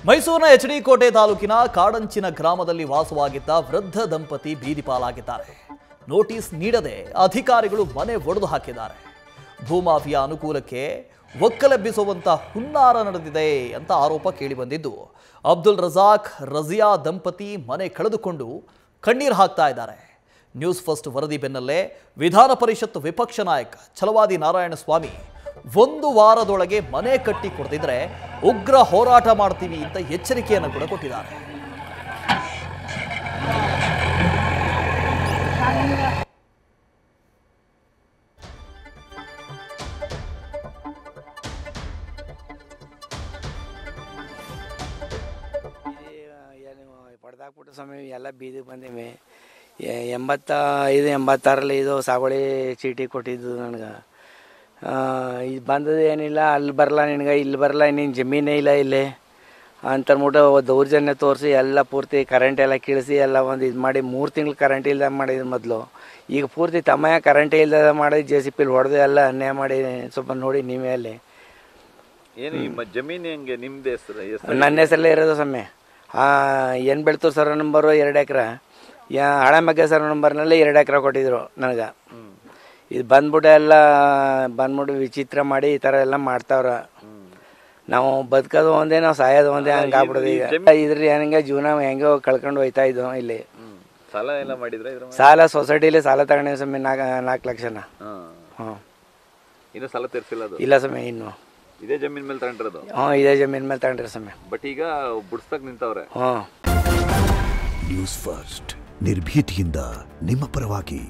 ಮೈಸೂರಿನ ಎಚ್ಡಿ ಕೋಟೆ ತಾಲೂಕಿನ ಕಾಡಂಚಿನ ಗ್ರಾಮದಲ್ಲಿ ವಾಸವಾಗಿದ್ದ ವೃದ್ಧ ದಂಪತಿ ಬೀದಿ ಪಾಲಾಗಿದ್ದಾರೆ. ನೋಟಿಸ್ ನೀಡದೆ ಅಧಿಕಾರಿಗಳು ಮನೆ ಒಡೆದು ಹಾಕಿದ್ದಾರೆ. ಭೂಮಾಫಿಯಾ ಅನುಕೂಲಕ್ಕೆ ಒಕ್ಕಲೆಬ್ಬಿಸುವಂತ ಹುನ್ನಾರ ನಡೆದಿದೆ ಅಂತ ಆರೋಪ ಕೇಳಿಬಂದಿದ್ದು, ಅಬ್ದುಲ್ ರಜಾಕ್ ರಜಿಯಾ ದಂಪತಿ ಮನೆ ಕಳೆದುಕೊಂಡು ಕಣ್ಣೀರು ಹಾಕ್ತಾ ಇದ್ದಾರೆ. ನ್ಯೂಸ್ ಫಸ್ಟ್ ವರದಿ ಬೆನ್ನಲ್ಲೇ ವಿಧಾನ ಪರಿಷತ್ ವಿಪಕ್ಷ ನಾಯಕ ಛಲವಾದಿ ನಾರಾಯಣಸ್ವಾಮಿ 1 ವಾರದೊಳಗೆ ಮನೆ ಕಟ್ಟಿ ಕೊಡ್ತಿದ್ರೆ ಉಗ್ರ ಹೋರಾಟ ಮಾಡ್ತೀವಿ ಅಂತ ಎಚ್ಚರಿಕೆಯನ್ನು ಕೂಡ ಕೊಟ್ಟಿದ್ದಾರೆ. ಪಡೆದಾಕ್ಬಿಟ್ಟು ಸಮಯ ಎಲ್ಲ ಬೀದಿಗೆ ಬಂದಿವೆ. 85-86 ಇದು ಸಾಗುವಳಿ ಚೀಟಿ ಕೊಟ್ಟಿದ್ದು ನನಗೆ. ಇದು ಬಂದದ್ದು ಏನಿಲ್ಲ, ಅಲ್ಲಿ ಬರಲ್ಲ ನಿನಗೆ, ಇಲ್ಲಿ ಬರಲ್ಲ, ನಿನ್ನ ಜಮೀನೇ ಇಲ್ಲ ಇಲ್ಲಿ ಅಂತಂದ್ಬಿಟ್ಟು ದೌರ್ಜನ್ಯ ತೋರಿಸಿ ಎಲ್ಲ ಪೂರ್ತಿ ಕರೆಂಟ್ ಎಲ್ಲ ಕೀಳಿಸಿ ಎಲ್ಲ ಒಂದು ಇದು ಮಾಡಿ 3 ತಿಂಗಳು ಕರೆಂಟ್ ಇಲ್ಲದೆ ಮಾಡಿದ್ರು ಮೊದಲು. ಈಗ ಪೂರ್ತಿ ತಮ್ಮಯ್ಯ ಕರೆಂಟ್ ಇಲ್ಲದೆ ಮಾಡಿ JCP ಹೊಡೆದು ಎಲ್ಲ ಅನ್ಯಾಯ ಮಾಡಿ ಸ್ವಲ್ಪ ನೋಡಿ ನೀವೇ ಅಲ್ಲಿ. ಏನು ನಿಮ್ಮ ಜಮೀನು ಹೆಂಗೆ? ನಿಮ್ಮದು ಹೆಸರು? ನನ್ನ ಹೆಸರಲ್ಲೇ ಇರೋದು ಸಮಯ. ಏನು ಬೆಳ್ತೂರು ಸರ್ ನಂಬರು 2 ಎಕರೆ, ಹಳೆ ಮಗ್ಗೆ ಸರ್ ನಂಬರ್ನಲ್ಲಿ 2 ಎಕರೆ ಕೊಟ್ಟಿದ್ರು ನನಗೆ. ಇದು ಬಂದ್ಬಿಟ್ಟು ಎಲ್ಲ ವಿಚಿತ್ರ ಮಾಡಿ ಈ ಥರ ಎಲ್ಲ ಮಾಡ್ತಾವ್ರ. ನಾವು ಬದುಕೋದು ಒಂದೇ, ನಾವು ಸಾಯೋದು ಒಂದೇ, ಹಂಗೆ ಆಗ್ಬಿಡೋದು. ಈಗ ಇದ್ರಲ್ಲಿ ಹೆಂಗೆ ಜೀವನ ಹೆಂಗೋ ಕಳ್ಕೊಂಡು ಹೋಯ್ತಾ ಇದ್ದು. ಇಲ್ಲಿ ಸಾಲ ಎಲ್ಲ ಮಾಡಿದ್ರೆ? ಸಾಲ ಸೊಸೈಟಿಲಿ ಸಾಲ ತಗೊಂಡಿವಿ ಸಮಯ 4 ಲಕ್ಷನ. ಹಾಂ, ಇನ್ನು ಸಾಲ ತೀರಿಸಿಲ್ಲ? ಇಲ್ಲ ಸಮಯ, ಇನ್ನು ಇದೇ ಜಮೀನ್ ಮೇಲೆ ತಗೊಂಡಿರೋದು? ಇದೇ ಜಮೀನ್ ಮೇಲೆ ತಗೊಂಡ್ರಿ ಸಮಯ. ಬಟ್ ಈಗ ಬುಡ್ಸ್ತಾಗ ನಿಂತವ್ರೆ. ನ್ಯೂಸ್ ಫಸ್ಟ್ ನಿರ್ಭೀತಿಯಿಂದ ನಿಮ್ಮ ಪರವಾಗಿ.